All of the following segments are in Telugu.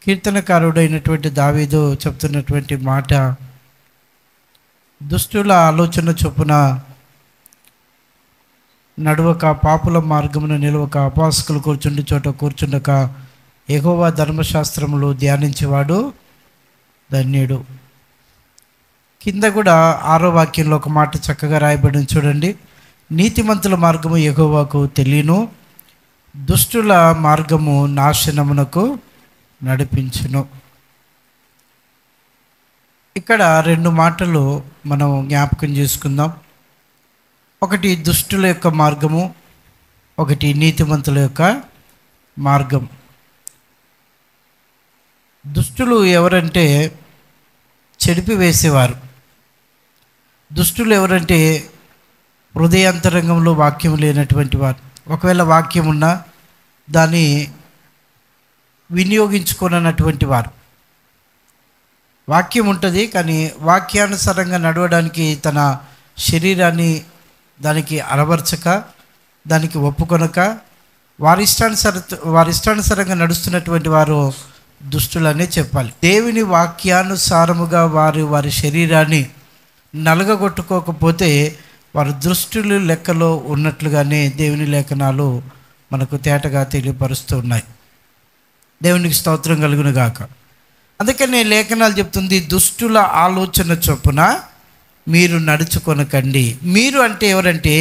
కీర్తనకారుడైనటువంటి దావీదు చెప్తున్నటువంటి మాట, దుష్టుల ఆలోచన చొప్పున నడువక, పాపుల మార్గమున నిలవక, అపహాసకులు కూర్చుండి చోట కూర్చుండక, యెహోవా ధర్మశాస్త్రములు ధ్యానించేవాడు ధన్యుడు. కింద కూడా 6వ వాక్యంలో ఒక మాట చక్కగా రాయబడింది చూడండి. నీతిమంతుల మార్గము యెహోవాకు తెలియను, దుష్టుల మార్గము నాశనమునకు నడిపించును. ఇక్కడ 2 మాటలు మనం జ్ఞాపకం చేసుకుందాం. ఒకటి దుష్టుల యొక్క మార్గము, ఒకటి నీతిమంతుల యొక్క మార్గం. దుష్టులు ఎవరంటే చెడిపి వేసేవారు. దుష్టులు ఎవరంటే హృదయాంతరంగంలో వాక్యం లేనటువంటి వారు. ఒకవేళ వాక్యం ఉన్నా దాన్ని వినియోగించుకోనటువంటి వారు. వాక్యం ఉంటుంది కానీ వాక్యానుసారంగా నడవడానికి తన శరీరాన్ని దానికి అలవర్చక, దానికి ఒప్పుకొనక వారిష్టానుసారంగా నడుస్తున్నటువంటి వారు దుష్టులనే చెప్పాలి. దేవుని వాక్యానుసారముగా వారి శరీరాన్ని నలగగొట్టుకోకపోతే వారు దుష్టులు లెక్కలో ఉన్నట్లుగానే దేవుని లేఖనాలు మనకు తేటగా తెలియపరుస్తూ ఉన్నాయి. దేవునికి స్తోత్రం కలుగును గాక. అందుకనే లేఖనాలు చెప్తుంది, దుష్టుల ఆలోచన చొప్పున మీరు నడుచుకొనకండి. మీరు అంటే ఎవరంటే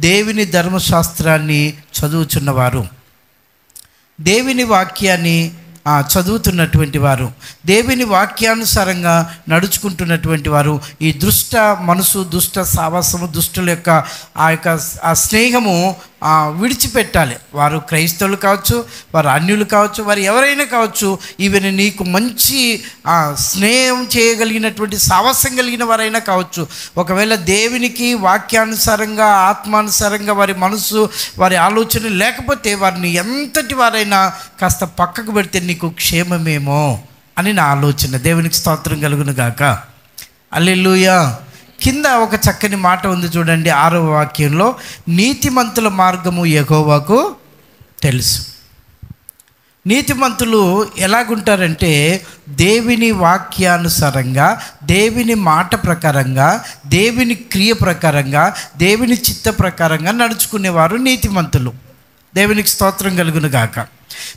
దేవుని ధర్మశాస్త్రాన్ని చదువుచున్నవారు, దేవుని వాక్యాన్ని చదువుతున్నటువంటి వారు, దేవుని వాక్యానుసారంగా నడుచుకుంటున్నటువంటి వారు. ఈ దుష్ట మనసు, దుష్ట సావాసము, దుష్టుల యొక్క ఆ స్నేహము విడిచిపెట్టాలి. వారు క్రైస్తవులు కావచ్చు, వారు అన్యులు కావచ్చు, వారు ఎవరైనా కావచ్చు. ఈవెన్ నీకు మంచి స్నేహం చేయగలిగినటువంటి సావాసం కలిగిన వారైనా కావచ్చు. ఒకవేళ దేవునికి వాక్యానుసారంగా, ఆత్మానుసారంగా వారి మనసు, వారి ఆలోచన లేకపోతే వారిని ఎంతటి వారైనా కాస్త పక్కకు పెడితే నీకు క్షేమమేమో అని నా ఆలోచన. దేవునికి స్తోత్రం కలుగును గాక. హల్లెలూయా. కింద ఒక చక్కని మాట ఉంది చూడండి, 6వ వాక్యంలో, నీతిమంతుల మార్గము యెహోవాకు తెలుసు. నీతిమంతులు ఎలాగుంటారంటే దేవుని వాక్యానుసారంగా, దేవుని మాట ప్రకారంగా, దేవుని క్రియ ప్రకారంగా, దేవుని చిత్త ప్రకారంగా నడుచుకునేవారు నీతిమంతులు. దేవునికి స్తోత్రం కలుగును గాక.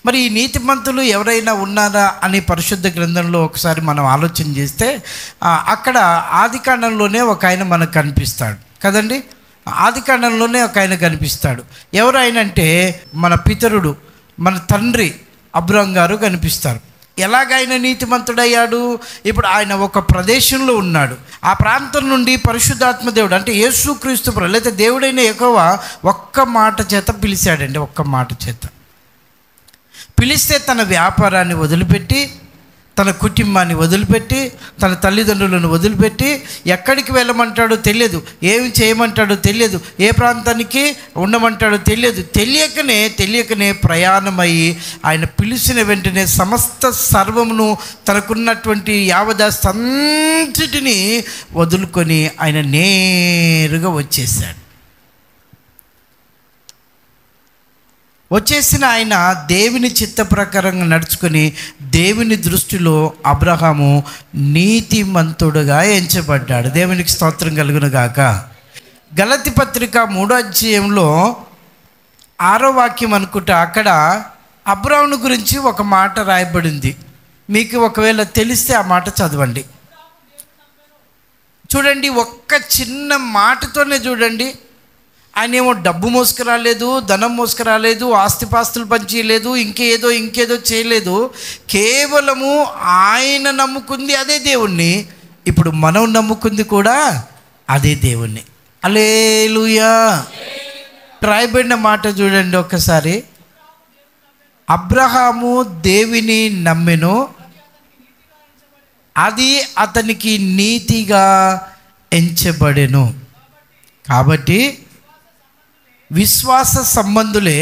మరి ఈ నీతిమంతులు ఎవరైనా ఉన్నారా అని పరిశుద్ధ గ్రంథంలో ఒకసారి మనం ఆలోచన చేస్తే అక్కడ ఆదికాండంలోనే ఒక ఆయన మనకు కనిపిస్తాడు కదండి. ఆదికాండంలోనే ఒక ఆయన కనిపిస్తాడు. ఎవరైనంటే మన పితరుడు, మన తండ్రి అబ్రాం గారు కనిపిస్తారు. ఎలాగైనా నీతిమంతుడయ్యాడు? ఇప్పుడు ఆయన ఒక ప్రదేశంలో ఉన్నాడు. ఆ ప్రాంతం నుండి పరిశుద్ధాత్మ దేవుడు అంటే యేసుక్రీస్తు లేదా దేవుడైన యెహోవా ఒక్క మాట చేత పిలిచాడండి. ఒక్క మాట చేత పిలిస్తే తన వ్యాపారాన్ని వదిలిపెట్టి, తన కుటుంబాన్ని వదిలిపెట్టి, తన తల్లిదండ్రులను వదిలిపెట్టి ఎక్కడికి వెళ్ళమంటాడో తెలియదు, ఏమి చేయమంటాడో తెలియదు, ఏ ప్రాంతానికి ఉండమంటాడో తెలియదు. తెలియకనే ప్రయాణమయ్యి ఆయన పిలిచిన వెంటనే సమస్త సర్వమును, తనకున్నటువంటి యావదాస్తంటిని వదులుకొని ఆయన నేరుగా వచ్చేసాడు. వచ్చేసిన ఆయన దేవుని చిత్త ప్రకారంగా నడుచుకొని దేవుని దృష్టిలో అబ్రహాము నీతిమంతుడుగా ఎంచబడ్డాడు. దేవునికి స్తోత్రం కలుగును గాక. గలతీ పత్రిక 3వ అధ్యాయంలో 6వ వాక్యం అనుకుంటా, అక్కడ అబ్రాహాము గురించి ఒక మాట రాయబడింది. మీకు ఒకవేళ తెలిస్తే ఆ మాట చదవండి. చూడండి, ఒక్క చిన్న మాటతోనే చూడండి, ఆయన ఏమో డబ్బు మోసుకురాలేదు, ధనం మోసుకురాలేదు, ఆస్తిపాస్తులు పంచేయలేదు, ఇంకేదో చేయలేదు. కేవలము ఆయన నమ్ముకుంది అదే దేవుణ్ణి, ఇప్పుడు మనం నమ్ముకుంది కూడా అదే దేవుణ్ణి. హల్లెలూయా. రాయబడిన మాట చూడండి ఒకసారి. అబ్రహాము దేవుని నమ్మెను, అది అతనికి నీతిగా ఎంచబడెను. కాబట్టి విశ్వాస సంబంధులే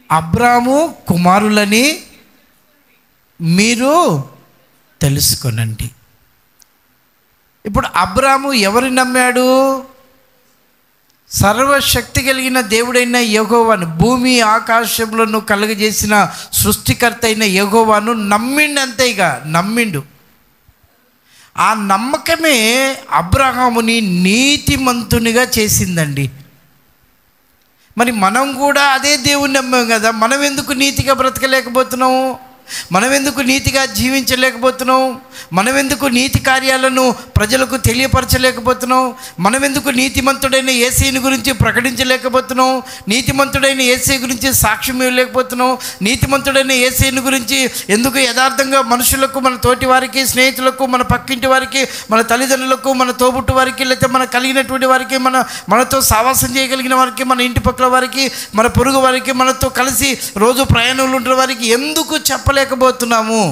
అబ్రాము కుమారులని మీరు తెలుసుకొనండి. ఇప్పుడు అబ్రాము ఎవరిని నమ్మాడు? సర్వశక్తి కలిగిన దేవుడైన యెహోవాను, భూమి ఆకాశములను కలుగజేసిన సృష్టికర్త అయిన యెహోవాను నమ్మిండు. అంతే, ఇక నమ్మిండు. ఆ నమ్మకమే అబ్రహాముని నీతిమంతునిగా చేసిందండి. మరి మనం కూడా అదే దేవుని నమ్మాం కదా, మనం ఎందుకు నీతిగా బ్రతకలేకపోతున్నాము? మనం ఎందుకు నీతిగా జీవించలేకపోతున్నాం? మనం ఎందుకు నీతి కార్యాలను ప్రజలకు తెలియపరచలేకపోతున్నాం? మనం ఎందుకు నీతిమంతుడైన యేసయ్యని గురించి ప్రకటించలేకపోతున్నాం? నీతిమంతుడైన యేసయ్య గురించి సాక్ష్యం ఇవ్వలేకపోతున్నాం? నీతిమంతుడైన యేసయ్యని గురించి ఎందుకు యథార్థంగా మనుషులకు, మన తోటి వారికి, స్నేహితులకు, మన పక్కింటి వారికి, మన తల్లిదండ్రులకు, మన తోబుట్టు వారికి, లేకపోతే మన కలిగినటువంటి వారికి, మనతో సావాసం చేయగలిగిన వారికి, మన ఇంటి పక్కల వారికి, మన పొరుగు వారికి, మనతో కలిసి రోజు ప్రయాణంలో ఉంటున్న వారికి ఎందుకు చెప్పలేకపోతున్నాము?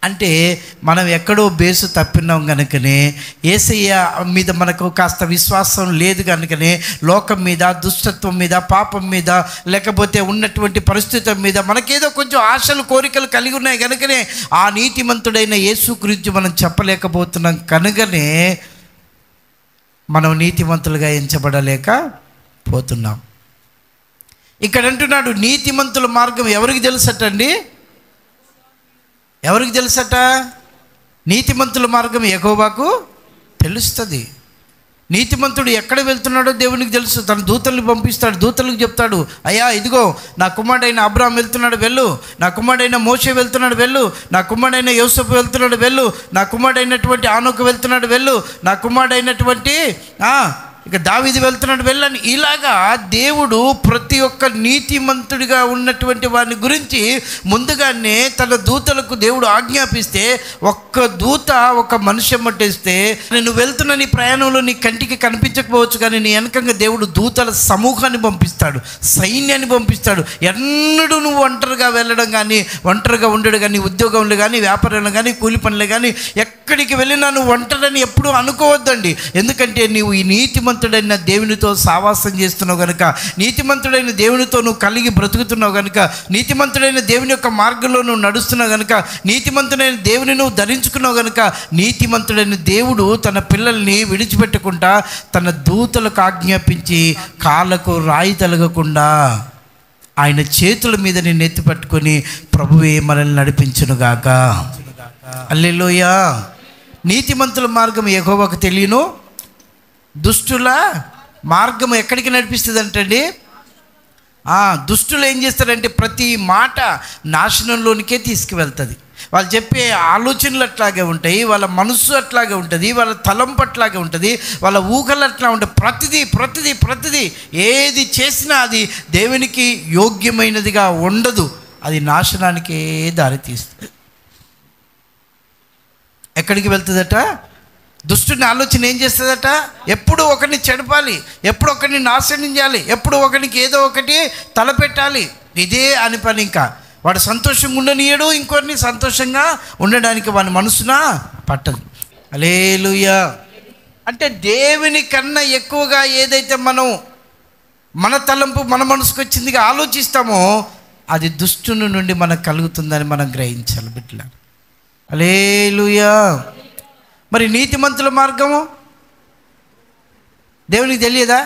అంటే మనం ఎక్కడో బేసు తప్పినాం కనుకనే, యేసయ్య మీద మనకు కాస్త విశ్వాసం లేదు కనుకనే, లోకం మీద, దుష్టత్వం మీద, పాపం మీద, లేకపోతే ఉన్నటువంటి పరిస్థితుల మీద మనకేదో కొంచెం ఆశలు, కోరికలు కలిగి ఉన్నాయి కనుకనే ఆ నీతిమంతుడైన యేసు గురించి మనం చెప్పలేకపోతున్నాం. కనుకనే మనం నీతిమంతులుగా ఎంచబడలేకపోతున్నాం. ఇక్కడ అంటున్నాడు, నీతిమంతుల మార్గం ఎవరికి తెలుసటండి? ఎవరికి తెలుసట? నీతిమంతుల మార్గం యెహోవాకు తెలుస్తుంది. నీతిమంతుడు ఎక్కడ వెళ్తున్నాడో దేవునికి తెలుసు. తన దూతల్ని పంపిస్తాడు, దూతలకు చెప్తాడు, అయ్యా ఇదిగో నా కుమారుడైన అబ్రాహాం వెళ్తున్నాడు వెళ్ళు, నా కుమారుడైన మోషే వెళ్తున్నాడు వెళ్ళు, నా కుమారుడైన యోసేపు వెళ్తున్నాడు వెళ్ళు, నా కుమారుడైనటువంటి ఆనోకు వెళ్తున్నాడు వెళ్ళు, నా కుమారుడైనటువంటి ఇక దావీదు వెళ్తున్నాడు వెళ్ళని. ఇలాగా దేవుడు ప్రతి ఒక్క నీతిమంతుడిగా ఉన్నటువంటి వారిని గురించి ముందుగానే తన దూతలకు దేవుడు ఆజ్ఞాపిస్తే, ఒక్క దూత ఒక మనిషి మట్టేస్తే నువ్వు వెళ్తున్న నీ ప్రయాణంలో నీ కంటికి కనిపించకపోవచ్చు, కానీ నీ వెనకంగా దేవుడు దూతల సమూహాన్ని పంపిస్తాడు, సైన్యాన్ని పంపిస్తాడు. ఎన్నడూ నువ్వు ఒంటరిగా వెళ్ళడం కానీ, ఒంటరిగా ఉండడు కానీ, ఉద్యోగంలో కానీ, వ్యాపారంలో కానీ, కూలి పనులు కానీ, ఎక్కడికి వెళ్ళినా నువ్వు ఒంటరిని ఎప్పుడూ అనుకోవద్దండి. ఎందుకంటే నీవు ఈ నీతిమంతుడైన దేవునితో సావాసం చేస్తున్నావు కనుక, నీతిమంతుడైన దేవునితో నువ్వు కలిగి బ్రతుకుతున్నావు కనుక, నీతిమంతుడైన దేవుని యొక్క మార్గంలో నువ్వు నడుస్తున్నావు కనుక, నీతిమంతుడైన దేవుని నువ్వు ధరించుకున్నావు కనుక, నీతిమంతుడైన దేవుడు తన పిల్లల్ని విడిచిపెట్టకుండా తన దూతలకు ఆజ్ఞాపించి కాళ్ళకు రాయి తలగకుండా ఆయన చేతుల మీద నేను ఎత్తి పట్టుకొని ప్రభువే మనల్ని నడిపించునుగాక. హల్లెలూయా. నీతిమంతుల మార్గం యెహోవాకు తెలియను, దుష్టుల మార్గం ఎక్కడికి నడిపిస్తుంది అంటండి? దుష్టులు ఏం చేస్తారంటే ప్రతి మాట నాశనంలోనికే తీసుకువెళ్తుంది. వాళ్ళు చెప్పే ఆలోచనలు అట్లాగే ఉంటాయి, వాళ్ళ మనస్సు అట్లాగే ఉంటుంది, వాళ్ళ తలంపు అట్లాగే ఉంటుంది, వాళ్ళ ఊహలు అట్లా ఉంటాయి. ప్రతిదీ ఏది చేసినా అది దేవునికి యోగ్యమైనదిగా ఉండదు, అది నాశనానికే దారితీస్తుంది. ఎక్కడికి వెళ్తుందట? దుష్టుని ఆలోచన ఏం చేస్తుందట? ఎప్పుడు ఒకరిని చెడపాలి, ఎప్పుడు ఒకరిని నాశనం చేయాలి, ఎప్పుడు ఒకరికి ఏదో ఒకటి తలపెట్టాలి. ఇదే అని పని. ఇంకా వాడు సంతోషంగా ఉండనీయడు, ఇంకొన్ని సంతోషంగా ఉండడానికి వాని మనసున పట్టదు. హల్లెలూయా. అంటే దేవుని కన్నా ఎక్కువగా ఏదైతే మనం మన తలంపు మన మనసుకు వచ్చిందిగా ఆలోచిస్తామో అది దుష్టుని నుండి మనకు కలుగుతుందని మనం గ్రహించాలి బిడ్డలారా. హల్లెలూయా. మరి నీతిమంతుల మార్గము దేవునికి తెలియదా?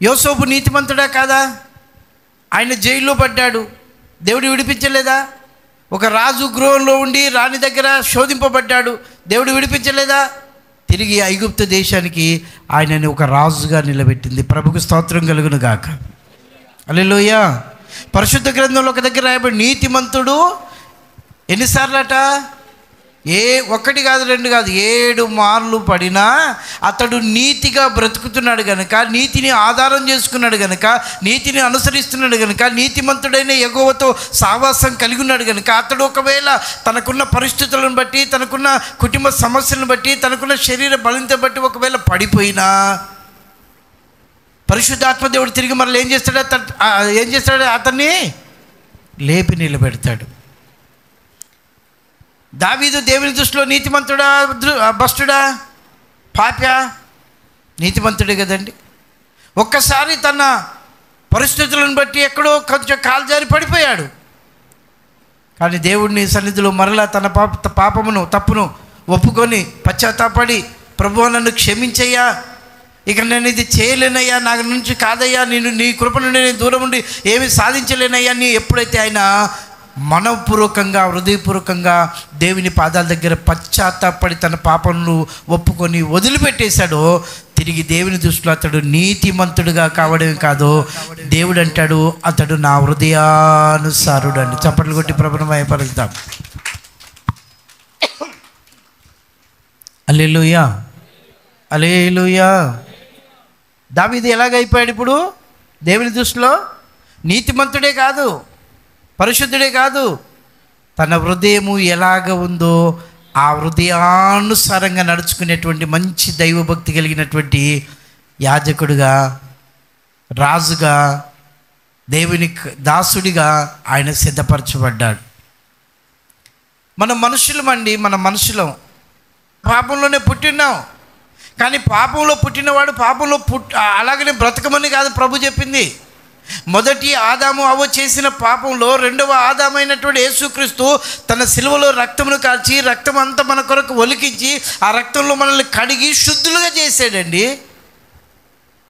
యోసేపు నీతిమంతుడా కాదా? ఆయన జైల్లో పడ్డాడు, దేవుడు విడిపించలేదా? ఒక రాజు గృహంలో ఉండి రాణి దగ్గర శోధింపబడ్డాడు, దేవుడు విడిపించలేదా? తిరిగి ఐగుప్తు దేశానికి ఆయనని ఒక రాజుగా నిలబెట్టింది. ప్రభుకు స్తోత్రం కలుగును గాక. హల్లెలూయా. పరిశుద్ధ గ్రంథంలో ఒక దగ్గర రాయబడి నీతిమంతుడు ఎన్నిసార్లట? ఒకటి కాదు, రెండు కాదు, 7 మార్లు పడినా అతడు నీతిగా బ్రతుకుతున్నాడు కనుక, నీతిని ఆధారం చేసుకున్నాడు కనుక, నీతిని అనుసరిస్తున్నాడు కనుక, నీతిమంతుడైన యెహోవాతో సావాసం కలిగి ఉన్నాడు కనుక, అతడు ఒకవేళ తనకున్న పరిస్థితులను బట్టి, తనకున్న కుటుంబ సమస్యలను బట్టి, తనకున్న శరీర బలంతో బట్టి ఒకవేళ పడిపోయినా పరిశుద్ధాత్మ దేవుడు తిరిగి మరలా ఏం చేస్తాడు? అతన్ని లేపి నిలబెడతాడు. దావీదు దేవుని దృష్టిలో నీతిమంతుడా, భ్రష్టుడా, పాప్యా? నీతిమంతుడే కదండి. ఒక్కసారి తన పరిస్థితులను బట్టి ఎక్కడో కొంచెం కాలు జారి పడిపోయాడు, కానీ దేవుడిని సన్నిధిలో మరలా తన తప్పును ఒప్పుకొని పశ్చాత్తాపడి ప్రభువా నన్ను క్షమించయ్యా, ఇక నేను ఇది చేయలేనయ్యా, నా నుంచి కాదయ్యా, నీ కృప నుండి నేను దూరం ఉండి ఏమి సాధించలేనయ్యా అని ఎప్పుడైతే ఆయన మనపూర్వకంగా హృదయపూర్వకంగా దేవుని పాదాల దగ్గర పశ్చాత్తాపడి తన పాపంను ఒప్పుకొని వదిలిపెట్టేశాడో, తిరిగి దేవుని దృష్టిలో అతడు నీతిమంతుడుగా కావడమే కాదు, దేవుడు అంటాడు అతడు నా హృదయానుసారుడు అని. చప్పట్లు కొట్టి ప్రభువును మహిమపరుద్దాం. హల్లెలూయా, హల్లెలూయా. దావీదు ఎలాగైపోయాడు ఇప్పుడు దేవుని దృష్టిలో? నీతిమంతుడే కాదు, పరిశుద్ధుడే కాదు, తన హృదయము ఎలాగ ఉందో ఆ హృదయానుసారంగా నడుచుకునేటువంటి మంచి దైవభక్తి కలిగినటువంటి యాజకుడిగా, రాజుగా, దేవుని దాసుడిగా ఆయన సిద్ధపరచబడ్డాడు. మన మనుషులమండి, మన మనుషులం పాపంలోనే పుట్టినాం. కానీ పాపంలో పుట్టినవాడు పాపంలో అలాగనే బ్రతకమని కాదు ప్రభు చెప్పింది. మొదటి ఆదాము అవ్వ చేసిన పాపంలో రెండవ ఆదామైనటువంటి యేసుక్రీస్తు తన సిలువలో రక్తమును కాల్చి రక్తం అంతా మన కొరకు ఒలికించి ఆ రక్తంలో మనల్ని కడిగి శుద్ధులుగా చేశాడండి.